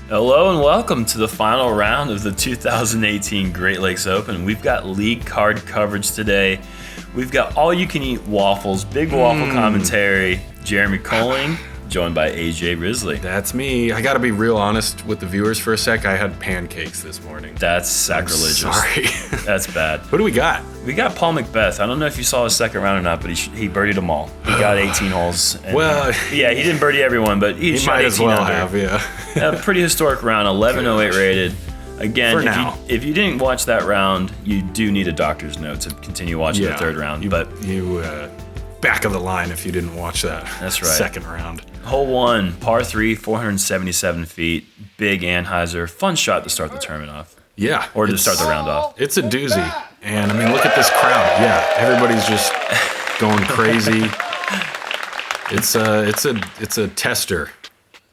Hello and welcome to the final round of the 2018 Great Lakes Open. We've got league card coverage today. We've got all-you-can-eat waffles, big waffle commentary, Jeremy Koling, joined by AJ Risley. That's me. I gotta be real honest with the viewers for a sec. I had pancakes this morning. That's sacrilegious. Sorry. That's bad. Who do we got? We got Paul McBeth. I don't know if you saw his second round or not, but he birdied them all. He got 18 holes. Well, yeah, he didn't birdie everyone, but he shot might 18 as well under. have, yeah. A pretty historic round, 1108 rated. Again, For now. if you didn't watch that round, you do need a doctor's note to continue watching the third round. You back of the line if you didn't watch that. That's right. Second round. Hole 1, par 3, 477 feet. Big Anheuser. Fun shot to start the tournament off. Yeah. Or to start the round off. It's a doozy. And, I mean, look at this crowd. Yeah, everybody's just going crazy. It's a tester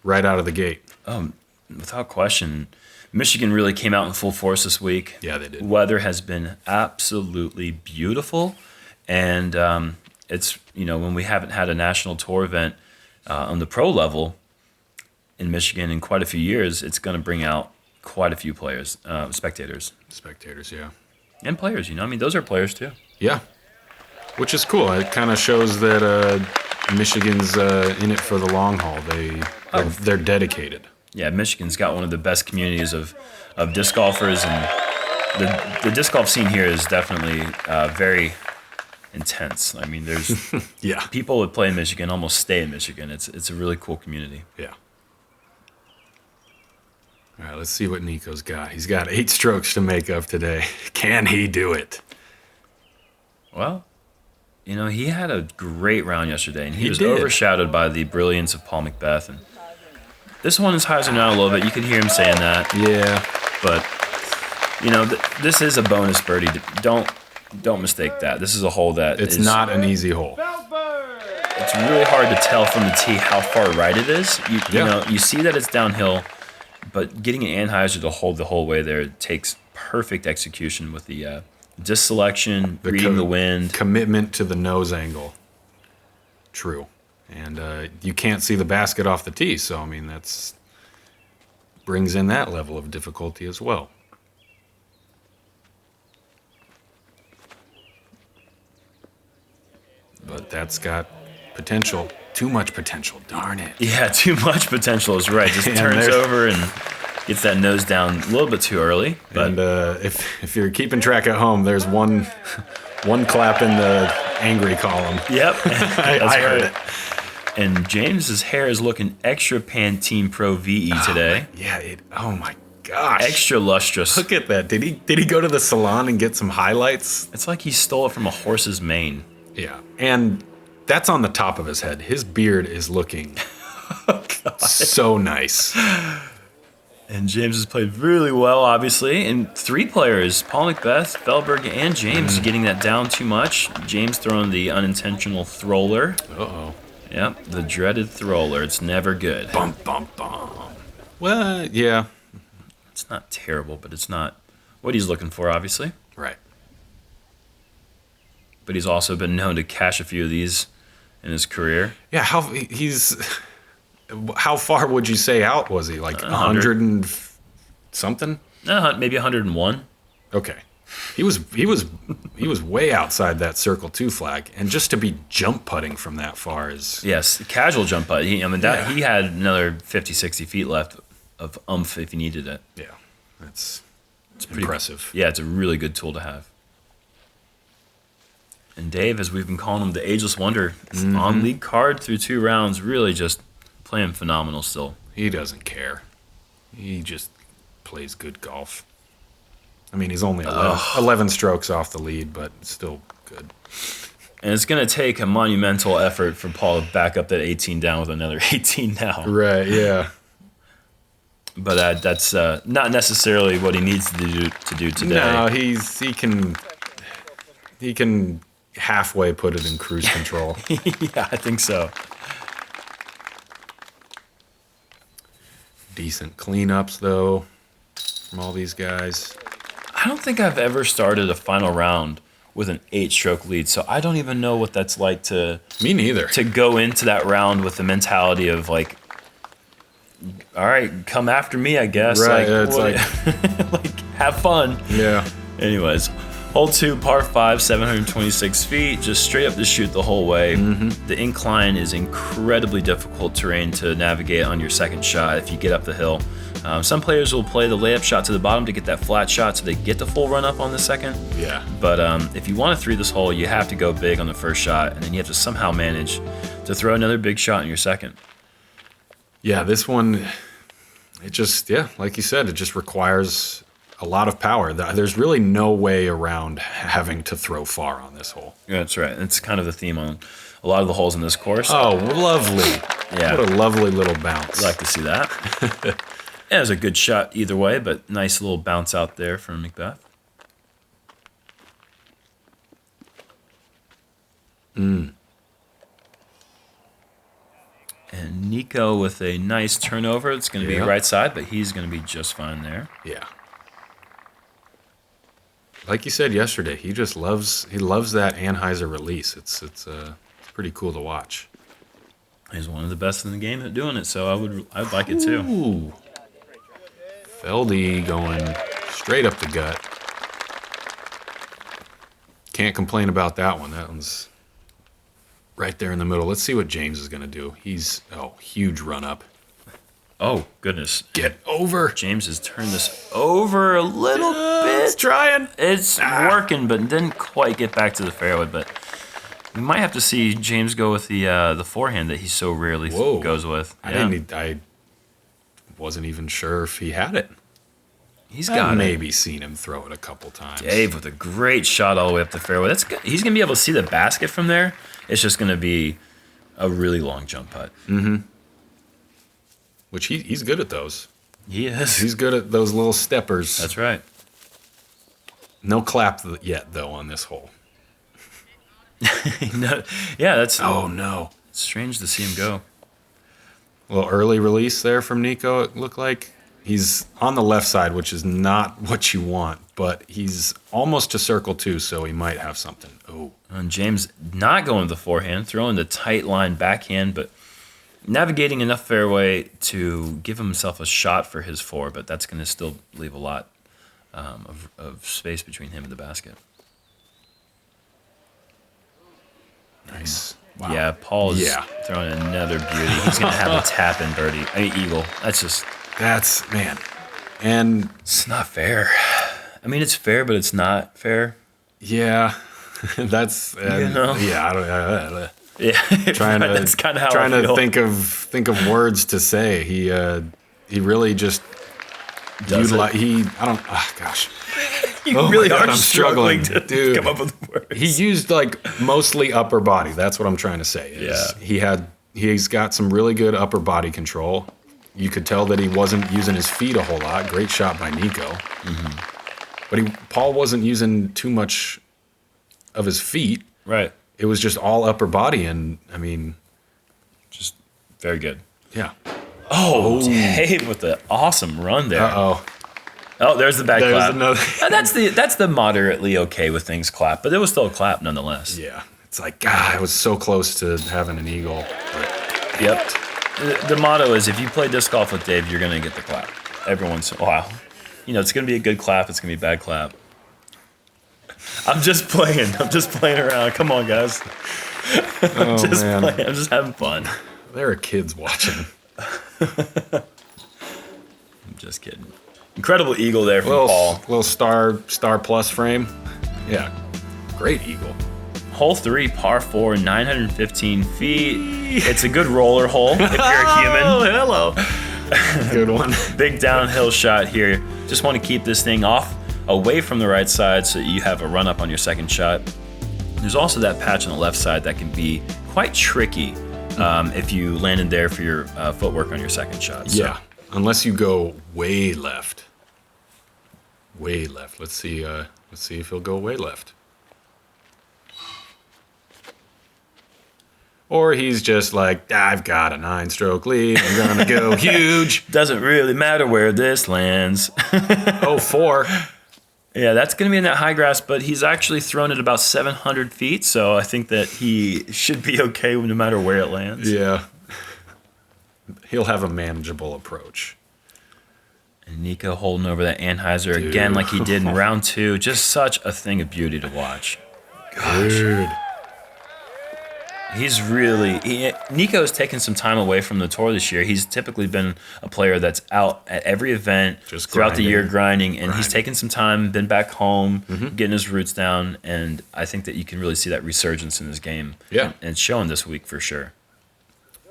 right out of the gate. Without question. Michigan really came out in full force this week. Yeah, they did. Weather has been absolutely beautiful. And it's, when we haven't had a national tour event on the pro level in Michigan in quite a few years, it's going to bring out quite a few players, spectators. Spectators, yeah. And players, those are players too. Yeah, which is cool. It kind of shows that Michigan's in it for the long haul. They're dedicated. Yeah, Michigan's got one of the best communities of disc golfers, and the disc golf scene here is definitely very intense. I mean, there's people that play in Michigan almost stay in Michigan. It's a really cool community. Yeah. All right, let's see what Nikko's got. He's got 8 strokes to make up today. Can he do it? Well, he had a great round yesterday, and he was did. overshadowed by the brilliance of Paul McBeth. And this one is hyzing down a little bit. You could hear him saying that. Yeah. But, this is a bonus birdie. Don't mistake that. This is a hole that it's not an easy hole. Feldberg! It's really hard to tell from the tee how far right it is. You see that it's downhill, but getting an Anheuser to hold the whole way there takes perfect execution with the disc selection, reading the wind. Commitment to the nose angle. True. And you can't see the basket off the tee, so, I mean, that's brings in that level of difficulty as well. But that's got potential. Too much potential. Darn it. Yeah, too much potential is right. Just turns over and gets that nose down a little bit too early. But And if you're keeping track at home, there's one clap in the angry column. Yep. I heard it. And James's hair is looking extra Pantene Pro VE today. Oh my gosh. Extra lustrous. Look at that. Did he go to the salon and get some highlights? It's like he stole it from a horse's mane. Yeah. And that's on the top of his head. His beard is looking so nice. And James has played really well, obviously. And 3 players, Paul McBeth, Feldberg, and James, getting that down too much. James throwing the unintentional thrower. Uh-oh. Yep, the dreaded thrower. It's never good. Bum, bum, bum. Well, yeah. It's not terrible, but it's not what he's looking for, obviously. Right. But he's also been known to cash a few of these in his career. Yeah, how far would you say out was he? Like 100 and something? Maybe 101. Okay. He was way outside that circle 2 flag, and just to be jump putting from that far is Yes, casual jump putt. He had another 50, 60 feet left of oomph if he needed it. yeah, it's pretty impressive. Yeah, it's a really good tool to have. And Dave, as we've been calling him, the ageless wonder, on league card through 2 rounds, really just playing phenomenal still. He doesn't care. He just plays good golf. I mean, he's only 11 strokes off the lead, but still good. And it's going to take a monumental effort for Paul to back up that 18 down with another 18 now. Right, yeah. But that's not necessarily what he needs to do today. No, he can halfway put it in cruise control. Yeah, I think so. Decent cleanups, though, from all these guys. I don't think I've ever started a final round with an 8-stroke lead, so I don't even know what that's like to... Me neither. To go into that round with the mentality of, like, all right, come after me, I guess. Right, like have fun. Yeah. Anyways, hole 2, par 5, 726 feet, just straight up to shoot the whole way. The incline is incredibly difficult terrain to navigate on your second shot if you get up the hill. Some players will play the layup shot to the bottom to get that flat shot so they get the full run up on the second. Yeah. But if you want to 3 this hole, you have to go big on the first shot, and then you have to somehow manage to throw another big shot in your second. Yeah, this one, it just, like you said, it just requires a lot of power. There's really no way around having to throw far on this hole. Yeah, that's right. It's kind of the theme on a lot of the holes in this course. Oh, lovely. Yeah. What a lovely little bounce. I'd like to see that. Yeah, it was a good shot either way, but nice little bounce out there from McBeth. And Nikko with a nice turnover. It's going to be right side, but he's going to be just fine there. Yeah. Like you said yesterday, he loves that Anheuser release. It's pretty cool to watch. He's one of the best in the game at doing it, so I'd like it too. Ooh. Feldy going straight up the gut. Can't complain about that one. That one's right there in the middle. Let's see what James is going to do. Huge run up. Oh, goodness. Get over. James has turned this over a little bit. It's trying. It's working, but didn't quite get back to the fairway. But we might have to see James go with the forehand that he so rarely goes with. Yeah. I wasn't even sure if he had it. He's got maybe seen him throw it a couple times. Dave with a great shot all the way up the fairway. That's good. He's going to be able to see the basket from there. It's just going to be a really long jump putt. Mm-hmm. Which he's good at those. He is. He's good at those little steppers. That's right. No clap yet, though, on this hole. No, yeah, that's... Oh, no. It's strange to see him go. A little early release there from Nikko, it looked like. He's on the left side, which is not what you want, but he's almost to circle two, so he might have something. Oh. And James not going to the forehand, throwing the tight line backhand, but navigating enough fairway to give himself a shot for his four, but that's going to still leave a lot of space between him and the basket. Nice. Wow. Yeah, Paul's throwing another beauty. He's going to have a tap-in birdie. Eagle. That's, man. And it's not fair. I mean, it's fair, but it's not fair. Yeah. That's, yeah, I don't yeah, trying to that's kind of how trying I feel. to think of words to say. He really just Does it? Gosh. You really are I'm struggling to dude. come up with words. He used mostly upper body. That's what I'm trying to say. He's got some really good upper body control. You could tell that he wasn't using his feet a whole lot. Great shot by Nikko. Mm-hmm. But Paul wasn't using too much of his feet. Right. It was just all upper body, and I mean, just very good. Yeah. Oh, Dave with the awesome run there. Oh, there's the bad clap. Another. That's the moderately okay with things clap, but it was still a clap nonetheless. Yeah. It's like, God, I was so close to having an eagle. But yep. The motto is if you play disc golf with Dave, you're going to get the clap every once in a while. It's going to be a good clap. It's going to be a bad clap. I'm just playing around. Come on, guys. I'm just having fun. There are kids watching. I'm just kidding. Incredible eagle there from Paul. Little star plus frame. Yeah, great eagle. Hole 3, par 4, 915 feet. It's a good roller hole if you're a human. Oh, hello. Good one. Big downhill shot here. Just want to keep this thing away from the right side so that you have a run up on your second shot. There's also that patch on the left side that can be quite tricky if you landed there for your footwork on your second shot. So. Yeah, unless you go way left. Way left. Let's see if he'll go way left. Or he's just like, I've got a 9-stroke lead. I'm going to go huge. Doesn't really matter where this lands. 4. Yeah, that's going to be in that high grass, but he's actually thrown it about 700 feet, so I think that he should be okay no matter where it lands. Yeah. he'll have a manageable approach. And Nikko holding over that Anheuser again like he did in round 2. Just such a thing of beauty to watch. Gosh. Dude. He's really... Nikko's taken some time away from the tour this year. He's typically been a player that's out at every event just throughout the year grinding. And he's taken some time, been back home, getting his roots down. And I think that you can really see that resurgence in his game. Yeah. And it's showing this week for sure.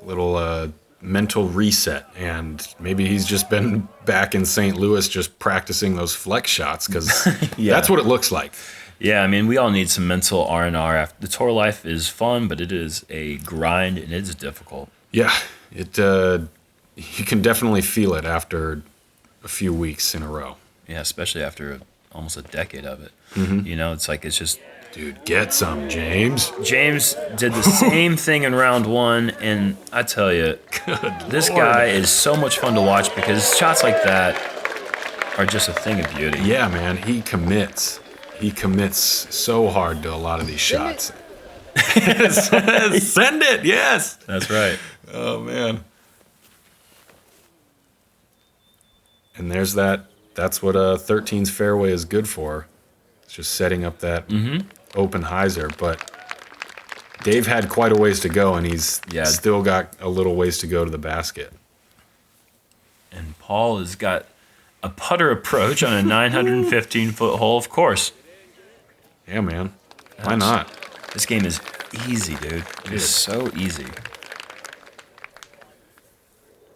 Little mental reset. And maybe he's just been back in St. Louis just practicing those flex shots because that's what it looks like. Yeah, I mean, we all need some mental R&R. The tour life is fun, but it is a grind, and it is difficult. Yeah, you can definitely feel it after a few weeks in a row. Yeah, especially after almost a decade of it. You know, it's like it's just... Dude, get some, James. James did the same thing in round 1, and I tell you, this guy is so much fun to watch because shots like that are just a thing of beauty. Yeah, man, he commits. He commits so hard to a lot of these shots. Send it, yes. That's right. Oh, man. And there's that. That's what 13's fairway is good for. It's just setting up that open hyzer. But Dave had quite a ways to go, and he's still got a little ways to go to the basket. And Paul has got a putter approach on a 915-foot hole, of course. Yeah, man. Why not? This game is easy, dude. It is so easy.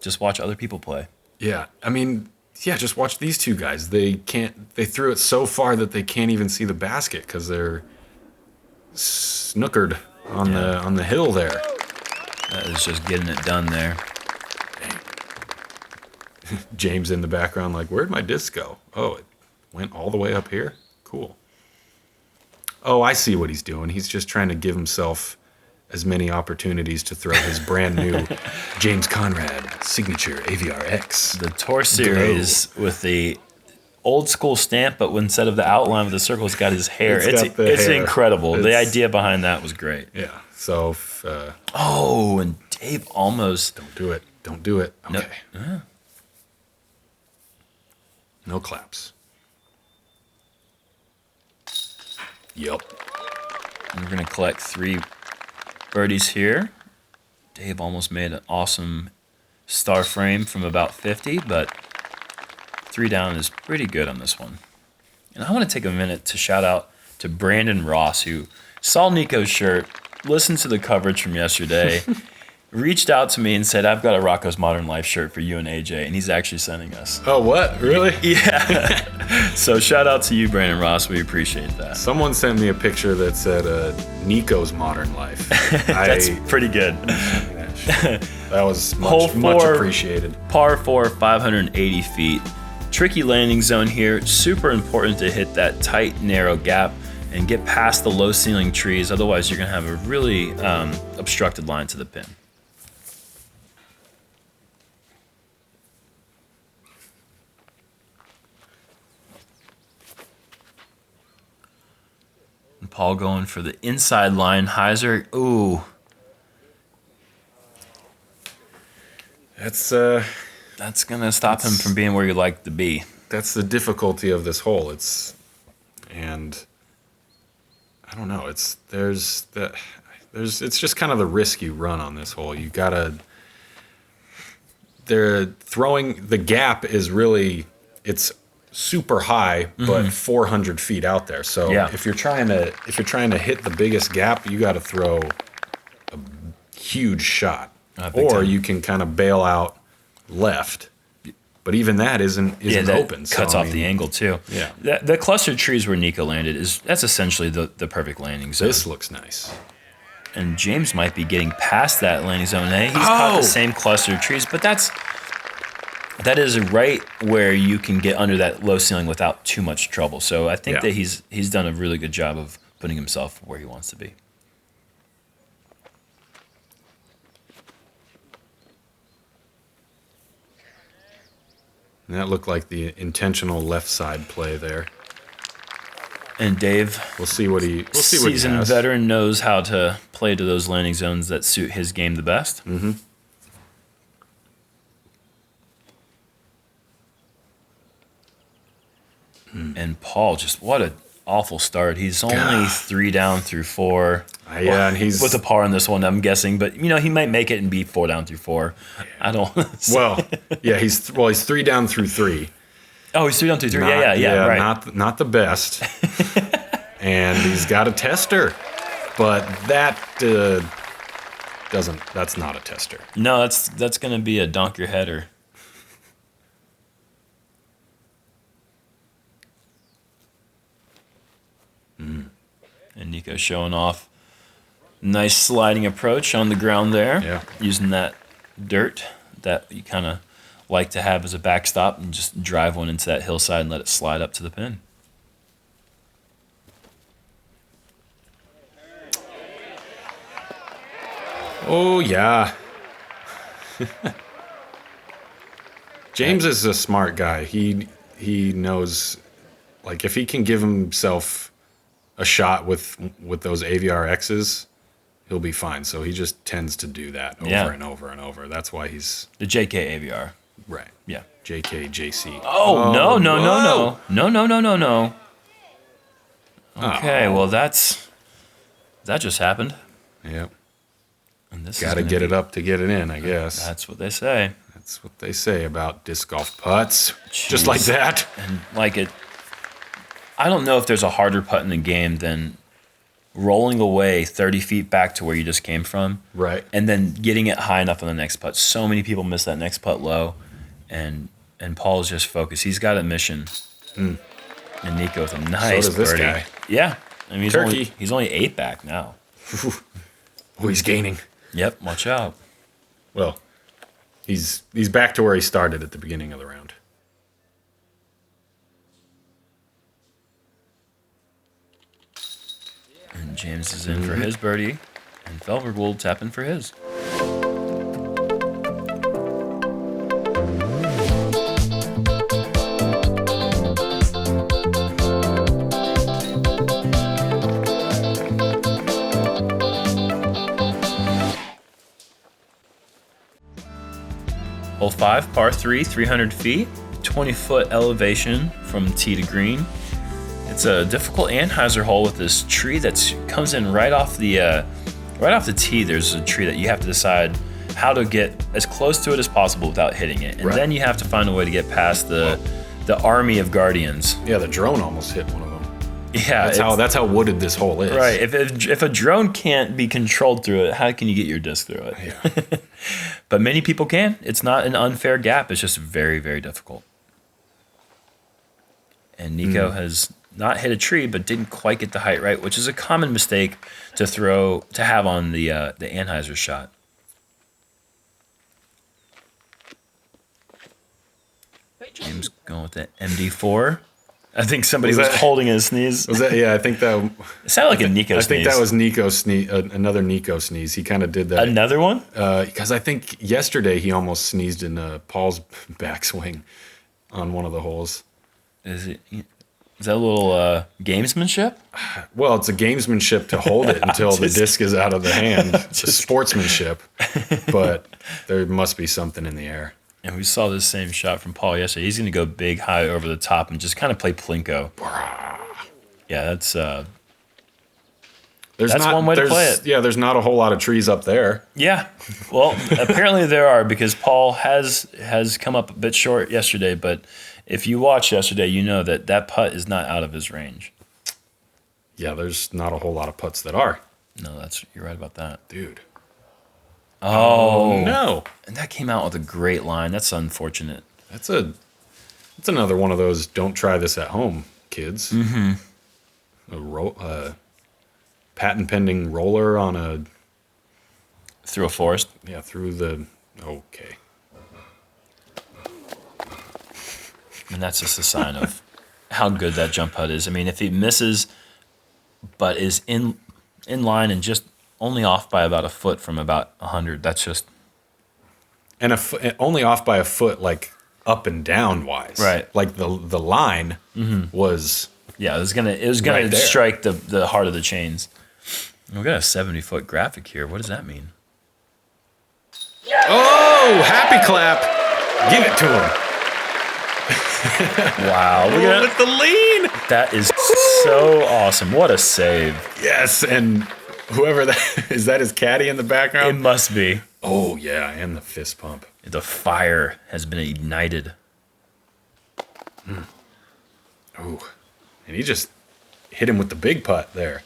Just watch other people play. Yeah. I mean, just watch these two guys. They threw it so far that they can't even see the basket because they're snookered on the hill there. That is just getting it done there. James in the background like, where'd my disc go? Oh, it went all the way up here? Cool. Oh, I see what he's doing. He's just trying to give himself as many opportunities to throw his brand new James Conrad signature AVRX. The Tour Series with the old school stamp, but instead of the outline of the circle, it's got his hair. It's incredible. The idea behind that was great. Yeah. So, and Dave almost... Don't do it. Don't do it. Okay. No claps. Yep. And we're going to collect 3 birdies here. Dave almost made an awesome star frame from about 50, but 3 down is pretty good on this one. And I want to take a minute to shout out to Brandon Ross, who saw Nikko's shirt, listened to the coverage from yesterday, reached out to me and said, I've got a Rocco's Modern Life shirt for you and AJ, and he's actually sending us. Oh, what? Really? Yeah. So shout out to you, Brandon Ross. We appreciate that. Someone sent me a picture that said Nikko's Modern Life. That's pretty good. That was much appreciated. Par 4, 580 feet. Tricky landing zone here. Super important to hit that tight, narrow gap and get past the low ceiling trees. Otherwise, you're going to have a really obstructed line to the pin. And Paul going for the inside line hyzer. Ooh. That's going to stop him from being where you'd like to be. That's the difficulty of this hole. It's I don't know. It's just kind of the risk you run on this hole. You gotta. They're throwing the gap is really it's super high, but 400 feet out there. So if you're trying to hit the biggest gap, you got to throw a huge shot, or you can kind of bail out left. But even that isn't open. Cuts off the angle too. Yeah. The clustered trees where Nikko landed that's essentially the perfect landing zone. This looks nice. And James might be getting past that landing zone. He's caught the same clustered trees, but that is right where you can get under that low ceiling without too much trouble. So I think that he's done a really good job of putting himself where he wants to be. And that looked like the intentional left side play there. And Dave, we'll see what he has. Seasoned veteran, knows how to play to those landing zones that suit his game the best. Mm-hmm. And Paul, just what an awful start. He's only 3 down through 4. Yeah, and he's with a par on this one, I'm guessing. But he might make it and be 4 down through 4. I don't. Well, yeah, he's 3 down through 3. Oh, he's 3 down through 3. Yeah. Right. Not the best. And he's got a tester, but that's not a tester. No, that's gonna be a donk your header. And Nikko showing off. Nice sliding approach on the ground there. Yeah. Using that dirt that you kind of like to have as a backstop and just drive one into that hillside and let it slide up to the pin. Oh, yeah. James is a smart guy. He knows, like, if he can give himself a shot with those AVR X's, he'll be fine. So he just tends to do that over and over and over. That's why he's... The JK AVR. Right. Yeah. JK, JC. Oh, no. No. Okay, well, that just happened. Yep. And this got to get it up to get it in, I guess. That's what they say. That's what they say about disc golf putts. Jeez. Just like that. And I don't know if there's a harder putt in the game than rolling away 30 feet back to where you just came from. Right. And then getting it high enough on the next putt. So many people miss that next putt low. And Paul's just focused. He's got a mission. And Nikko with a nice so does birdie. This guy. Yeah. I mean, he's only 8 back now. Oh, he's gaining. Yep, watch out. Well, he's back to where he started at the beginning of the round. And James is in for his birdie, and Feldberg will tap in for his. Hole 5, par 3, 300 feet, 20-foot elevation from tee to green. It's a difficult Anheuser hole with this tree that comes in right off the tee. There's a tree that you have to decide how to get as close to it as possible without hitting it, and then you have to find a way to get past the army of guardians. Yeah, the drone almost hit one of them. Yeah, that's how wooded this hole is. Right. If a drone can't be controlled through it, how can you get your disc through it? Yeah. But many people can. It's not an unfair gap. It's just very, very difficult. And Nikko has not hit a tree, but didn't quite get the height right, which is a common mistake to have on the Anheuser shot. James going with the MD4. I think somebody was holding his sneeze. Was that? Yeah, I think that. It sounded like a Nikko sneeze. I think that was Nikko sneeze. Another Nikko sneeze. He kind of did that. Another one? Because I think yesterday he almost sneezed in Paul's backswing on one of the holes. Is that a little gamesmanship? Well, it's a gamesmanship to hold it until the disc is out of the hand. It's a sportsmanship, but there must be something in the air. And we saw this same shot from Paul yesterday. He's going to go big, high over the top and just kind of play plinko. Yeah, that's one way to play it. Yeah, there's not a whole lot of trees up there. Yeah, well, apparently there are, because Paul has come up a bit short yesterday. But if you watched yesterday, you know that putt is not out of his range. Yeah, there's not a whole lot of putts that are. No, you're right about that, dude. Oh no! And that came out with a great line. That's unfortunate. That's another one of those "don't try this at home" kids. A patent pending roller on through a forest. Yeah, through the okay. And that's just a sign of how good that jump putt is. I mean, if he misses, but is in line and just only off by about a foot from about 100. That's just... And only off by a foot, like, up and down wise. Right. Like, the line was... Yeah, it was gonna strike the heart of the chains. We've got a 70-foot graphic here. What does that mean? Oh, happy clap. Give it to him. Wow. Look at with the lean. that. Is so awesome. What a save. Yes, and whoever that is, that his caddy in the It background? must be. Oh, yeah, and the fist pump. The fire has been ignited. Oh, and he just hit him with the big putt there.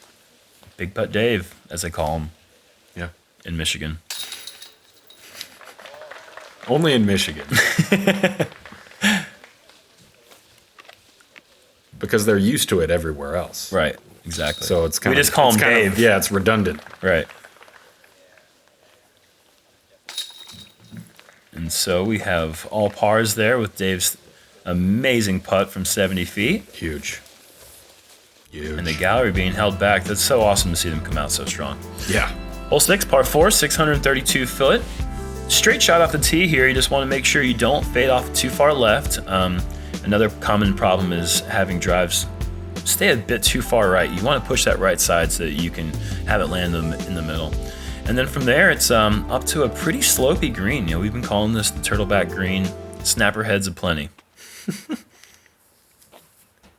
Big Putt Dave, as they call him Yeah. in Michigan. Only in Michigan. Because they're used to it everywhere else. Right, exactly. So it's kind we of... just call him it's kind Dave. of- yeah, it's redundant. Right. And so we have all pars there with Dave's amazing putt from 70 feet. Huge. Huge. And the gallery being held back. That's so awesome to see them come out so strong. Yeah. Hole 6, par 4, 632 foot. Straight shot off the tee here. You just want to make sure you don't fade off too far left. Another common problem is having drives stay a bit too far right. You want to push that right side so that you can have it land in the middle. And then from there, it's up to a pretty slopey green. You know, we've been calling this the turtleback green. Snapper heads aplenty.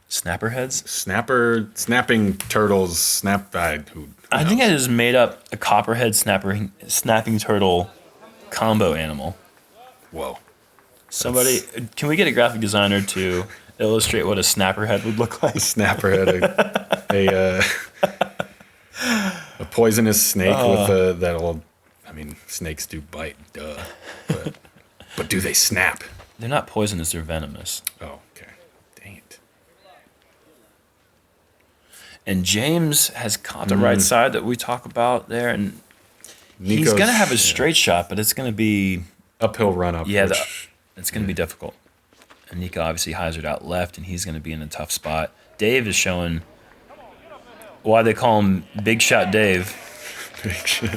Snapper heads? Snapping turtles, I think I just made up a copperhead snapping turtle combo animal. Whoa. Somebody, can we get a graphic designer to illustrate what a snapper head would look like? Snapperhead, a poisonous snake with that'll. I mean, snakes do bite, duh. But do they snap? They're not poisonous, they're venomous. Oh, okay. Dang it. And James has caught the right side that we talk about there, and he's Nico's- going to have a straight shot, but it's going to be uphill run up. Yeah, which, it's going to be difficult. And Nikko obviously hyzered out left, and he's going to be in a tough spot. Dave is showing why they call him Big Shot Dave. big shit.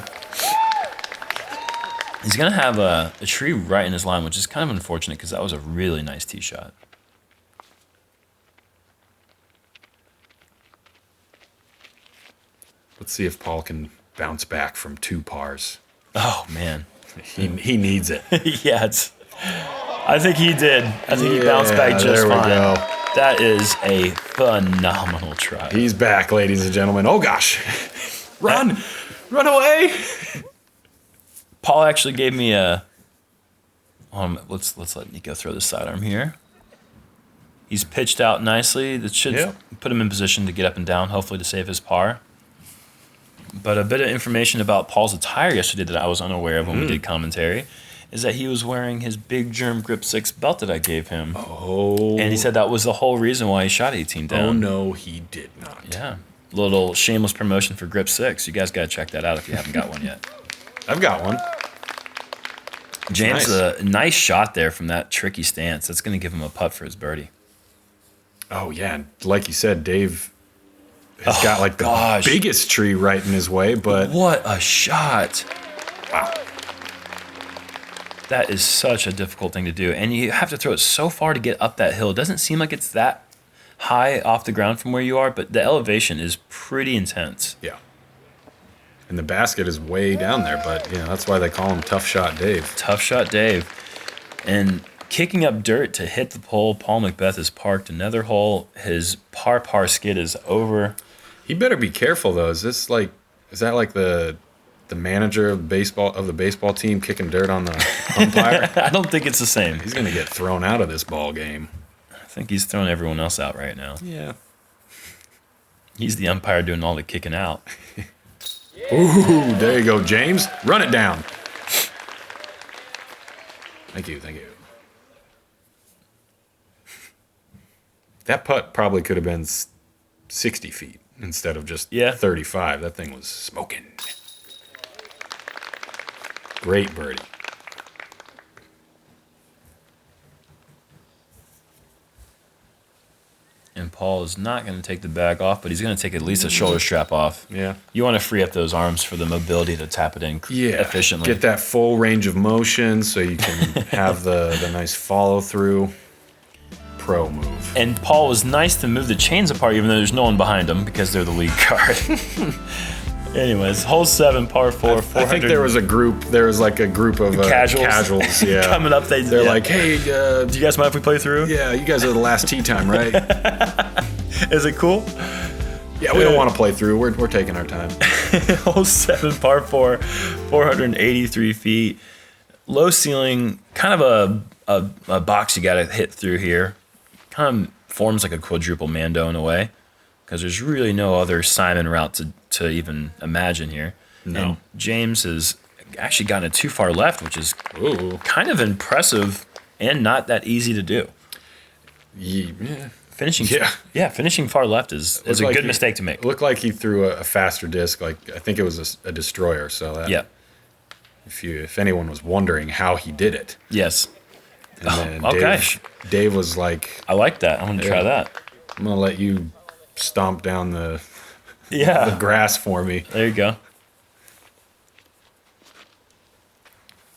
He's going to have a tree right in his line, which is kind of unfortunate because that was a really nice tee shot. Let's see if Paul can bounce back from 2 pars. Oh, man. He needs it. Yeah, I think he did. I think he bounced back just there we fine. go. That is a phenomenal try. He's back, ladies and gentlemen. Oh gosh, run away! Paul actually gave me a. Let's let Nikko throw the sidearm here. He's pitched out nicely. That should put him in position to get up and down, hopefully to save his par. But a bit of information about Paul's attire yesterday that I was unaware of when we did commentary is that he was wearing his Big Germ Grip 6 belt that I gave him. Oh. And he said that was the whole reason why he shot 18 down. Oh no, he did not. Yeah. Little shameless promotion for Grip 6. You guys got to check that out if you haven't got one yet. I've got one. James, nice. a nice shot there from that tricky stance. That's going to give him a putt for his birdie. Oh yeah, and like you said, Dave has got like the biggest tree right in his way, but What a shot. wow. That is such a difficult thing to do. And you have to throw it so far to get up that hill. It doesn't seem like it's that high off the ground from where you are, but the elevation is pretty intense. Yeah. And the basket is way down there, but you know, that's why they call him Tough Shot Dave. Tough shot Dave. And kicking up dirt to hit the pole, Paul McBeth has parked another hole. His par skid is over. He better be careful though. Is that like the manager of the baseball team kicking dirt on the umpire? I don't think it's the same. He's gonna get thrown out of this ball game. I think he's throwing everyone else out right now. Yeah. He's the umpire doing all the kicking out. Ooh, there you go, James. Run it down. Thank you. That putt probably could have been 60 feet instead of just 35. That thing was smoking. Great birdie. And Paul is not going to take the bag off, but he's going to take at least a shoulder strap off. Yeah. You want to free up those arms for the mobility to tap it in efficiently. Get that full range of motion so you can have the nice follow through. Pro move. And Paul was nice to move the chains apart even though there's no one behind him because they're the lead card. Anyways, hole 7, par 4. I think there was a group. There was like a group of casuals. Yeah, coming up. They're like, "Hey, do you guys mind if we play through?" Yeah, you guys are the last tee time, right? Is it cool? Yeah, we don't want to play through. We're taking our time. Hole 7, par 4, 483 feet. Low ceiling, kind of a box you got to hit through here. Kind of forms like a quadruple mando in a way, because there's really no other Simon route to even imagine here. No. And James has actually gotten it too far left, which is kind of impressive and not that easy to do. Yeah. Finishing far left is a good mistake to make. It looked like he threw a faster disc. Like, I think it was a destroyer. So that, if anyone was wondering how he did it. Yes. And then Dave was like, I like that. I'm going to try that. I'm going to let you stomp down the grass for me. There you go.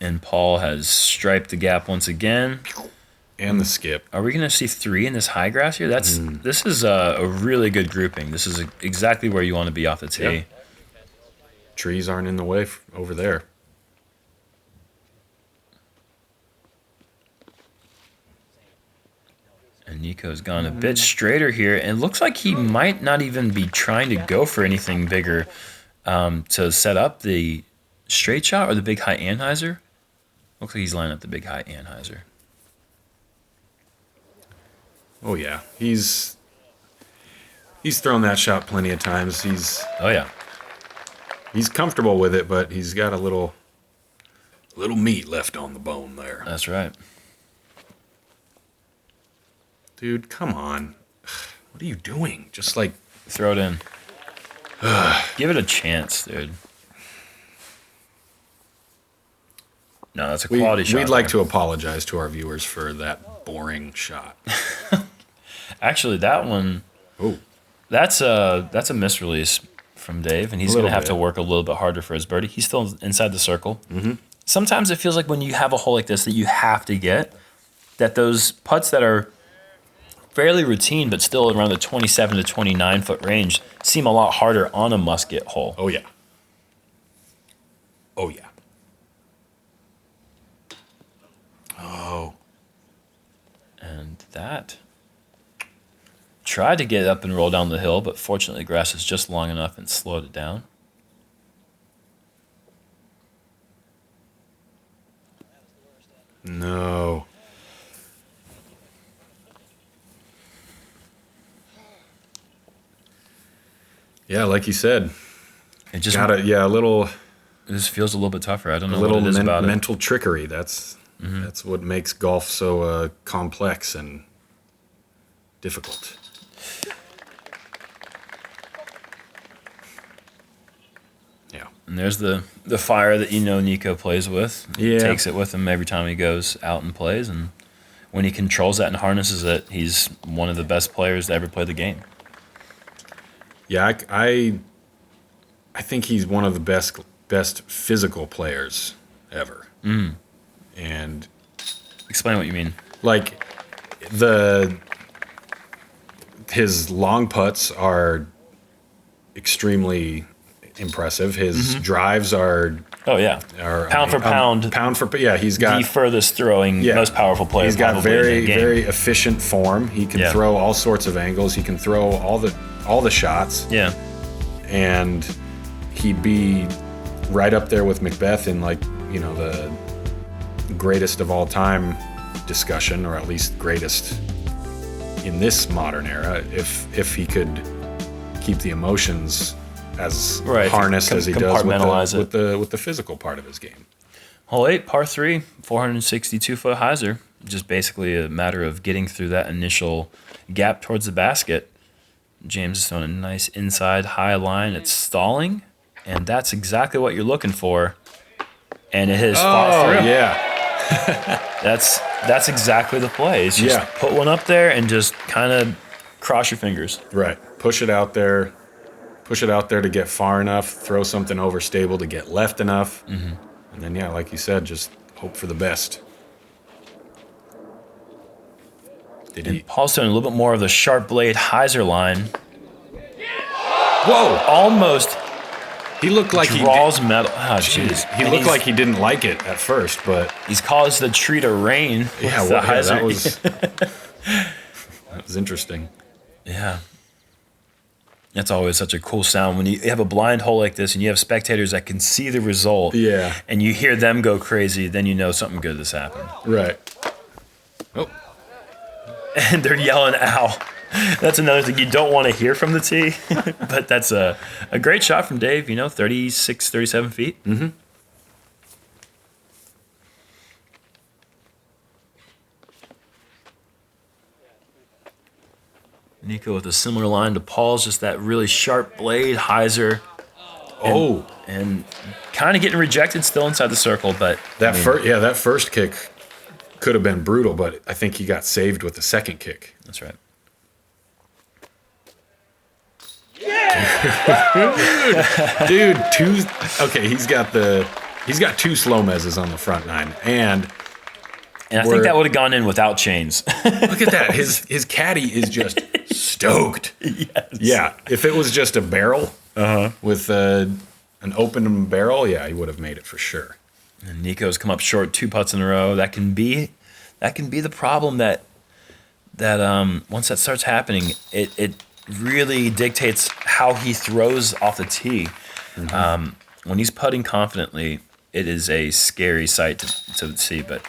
And Paul has striped the gap once again. And the skip. Are we going to see 3 in this high grass here? This is a really good grouping. This is exactly where you want to be off the tee. Yep. Trees aren't in the way over there. And Nico's gone a bit straighter here. And it looks like he might not even be trying to go for anything bigger to set up the straight shot or the big high anhyzer. Looks like he's lining up the big high anhyzer. Oh yeah, he's thrown that shot plenty of times. He's comfortable with it, but he's got a little meat left on the bone there. That's right. Dude, come on. What are you doing? Just like throw it in. Give it a chance, dude. No, that's a quality shot. We'd like to apologize to our viewers for that boring shot. Actually, that one, that's a misrelease from Dave, and he's going to have to work a little bit harder for his birdie. He's still inside the circle. Mm-hmm. Sometimes it feels like when you have a hole like this that you have to get, that those putts that are fairly routine but still around the 27 to 29 foot range seem a lot harder on a musket hole. Oh, yeah. Oh, yeah. Oh. And that tried to get up and roll down the hill, but fortunately grass is just long enough and slowed it down. No. Yeah, like you said, it just a little. It just feels a little bit tougher. I don't know what it is about it. Mental trickery. That's what makes golf so complex and difficult. Yeah. And there's the fire that Nico plays with. He takes it with him every time he goes out and plays, and when he controls that and harnesses it, he's one of the best players to ever play the game. Yeah, I think he's one of the best physical players ever. Mm. And explain what you mean. Like his long putts are extremely impressive. His drives are pound for pound. He's got the furthest throwing, most powerful player. He's got very efficient form. He can throw all sorts of angles. He can throw all the shots. Yeah. And he'd be right up there with McBeth in the greatest of all time discussion, or at least greatest in this modern era, if he could keep the emotions as harnessed as he does with the physical part of his game. Hole 8, par 3, 462-foot hyzer. Just basically a matter of getting through that initial gap towards the basket. James is throwing a nice inside high line. It's stalling, and that's exactly what you're looking for. And it is far through. Yeah. That's exactly the play. It's just put one up there and just kind of cross your fingers. Right. Push it out there. Push it out there to get far enough. Throw something overstable to get left enough. Mm-hmm. And then, like you said, just hope for the best. Paul's doing a little bit more of the sharp blade hyzer line. Whoa! Almost He looked like draws metal. Oh, jeez. He looked like he didn't like it at first, but he's caused the tree to rain. Yeah, well, that was interesting. Yeah. That's always such a cool sound when you have a blind hole like this and you have spectators that can see the result. Yeah. And you hear them go crazy, then you know something good has happened. Right. Oh. And they're yelling, ow. That's another thing you don't want to hear from the tee. But that's a great shot from Dave, 36, 37 feet. Mm-hmm. Nikko with a similar line to Paul's, just that really sharp blade, hyzer. And kind of getting rejected still inside the circle, but that first kick could have been brutal, but I think he got saved with the second kick. That's right. Dude, he's got two SloMez's on the front nine, and I think that would have gone in without chains. Look at that. His caddy is just stoked. Yes. Yeah, if it was just a barrel with an open barrel, yeah, he would have made it for sure. And Nikko's come up short 2 putts in a row. That can be the problem that once that starts happening, it really dictates how he throws off the tee. Mm-hmm. When he's putting confidently, it is a scary sight to see, but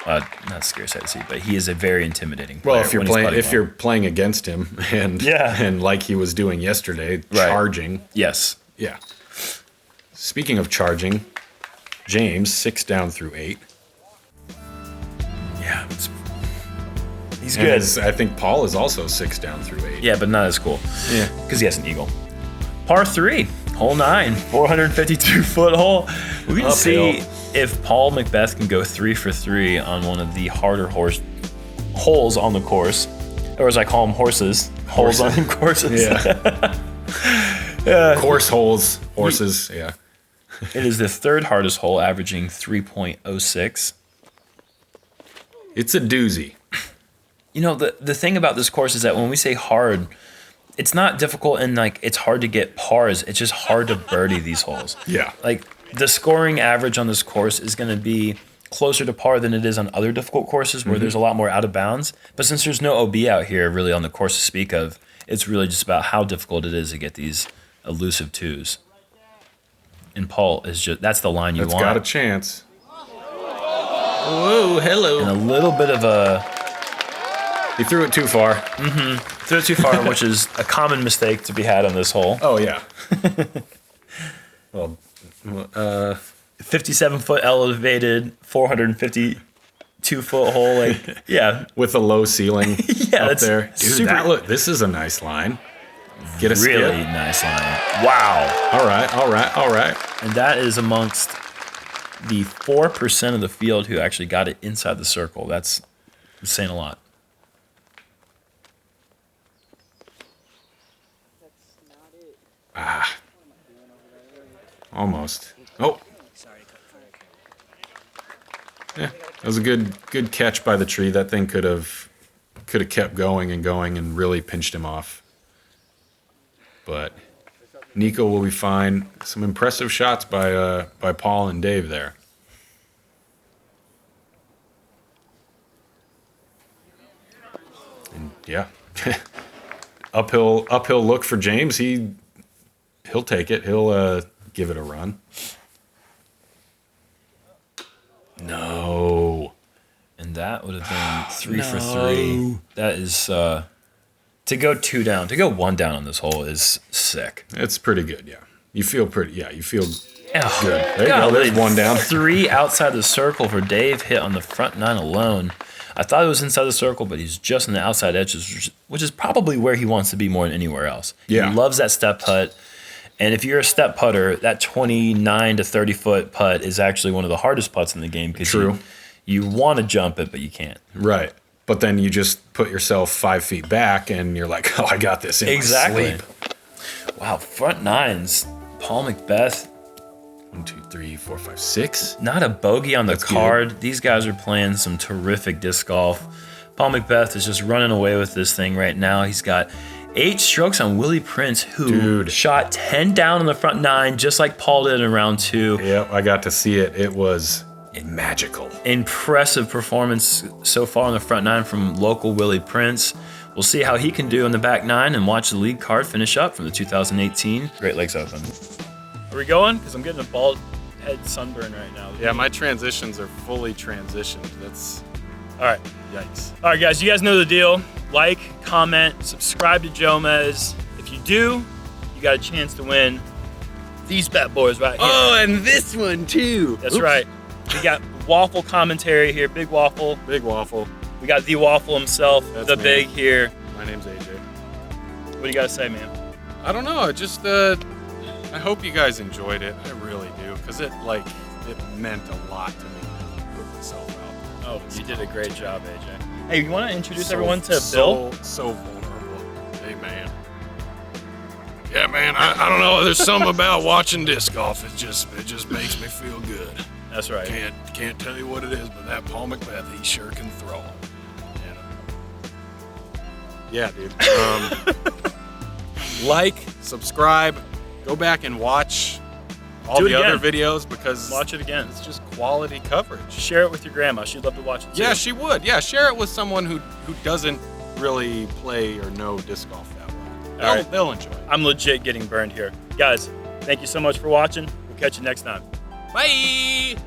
not a scary sight to see, but he is a very intimidating player. Well, if you're playing against him and like he was doing yesterday, charging. Yes. Yeah. Speaking of charging, James 6 down through 8. Yeah, he's good. I think Paul is also 6 down through 8. Yeah, but not as cool. Yeah, because he has an eagle. Par 3, hole 9, 452-foot hole. We can see if Paul McBeth can go 3 for 3 on one of the harder holes on the course, or as I call them, holes on courses. Yeah. Course holes, horses. Yeah. It is the 3rd hardest hole, averaging 3.06. It's a doozy. The thing about this course is that when we say hard, it's not difficult and it's hard to get pars. It's just hard to birdie these holes. Yeah. The scoring average on this course is going to be closer to par than it is on other difficult courses where there's a lot more out of bounds. But since there's no OB out here really on the course to speak of, it's really just about how difficult it is to get these elusive 2s. And Paul is that's the line you want. It's got a chance. Whoa, hello. And a little bit of a... He threw it too far. Mm-hmm. Threw it too far, which is a common mistake to be had on this hole. Oh, yeah. Well, 57-foot elevated, 452-foot hole. With a low ceiling up there. Dude, this is a nice line. Get a really skip. Nice line. Wow. All right. And that is amongst the 4% of the field who actually got it inside the circle. That's saying a lot. Almost. Oh. Yeah, that was a good catch by the tree. That thing could have kept going and really pinched him off. But Nikko will be fine. Some impressive shots by Paul and Dave there. And yeah, uphill look for James. He'll take it. He'll give it a run. No. And that would have been 3 for 3. That is to go 2 down. To go 1 down on this hole is sick. It's pretty good, yeah. You feel pretty, yeah. You feel good. There you go. There's 1 down. 3 outside the circle for Dave, hit on the front 9 alone. I thought it was inside the circle, but he's just on the outside edges, which is probably where he wants to be more than anywhere else. Yeah. He loves that step putt. And if you're a step putter, that 29 to 30-foot putt is actually one of the hardest putts in the game because you want to jump it, but you can't. Right. But then you just put yourself 5 feet back, and you're like, oh, I got this in my sleep. Wow, front 9s. Paul McBeth. 1, 2, 3, 4, 5, 6. Not a bogey on the card. Good. These guys are playing some terrific disc golf. Paul McBeth is just running away with this thing right now. He's got 8 strokes on Willie Prince, who Dude. shot 10 down on the front 9, just like Paul did in round 2. Yep, I got to see it. It was magical. Impressive performance so far on the front 9 from local Willie Prince. We'll see how he can do in the back 9 and watch the lead card finish up from the 2018 Great Lakes Open. Are we going? Because I'm getting a bald head sunburn right now. Yeah, my transitions are fully transitioned. That's all right. Yikes. All right, guys, you guys know the deal. Like, comment, subscribe to Jomez. If you do, you got a chance to win these bad boys right here. Oh, and this one too. That's right. We got Waffle commentary here, Big Waffle. Big Waffle. We got the Waffle himself, That's the me. Big here. My name's AJ. What do you got to say, man? I don't know. I just I hope you guys enjoyed it. I really do, because it meant a lot to me to put myself out there. Oh, you did a great job, AJ. Hey, you want to introduce everyone to Bill? So vulnerable. Hey, man. Yeah, man. I don't know. There's something about watching disc golf. It just makes me feel good. That's right. Can't tell you what it is, but that Paul McBeth, he sure can throw. Yeah, dude. Like, subscribe, go back and watch all the other videos, because watch it again. It's just quality coverage. Share it with your grandma. She'd love to watch it too. Yeah, she would. Yeah, share it with someone who doesn't really play or know disc golf that well. They'll enjoy it. I'm legit getting burned here. Guys, thank you so much for watching. We'll catch you next time. Bye!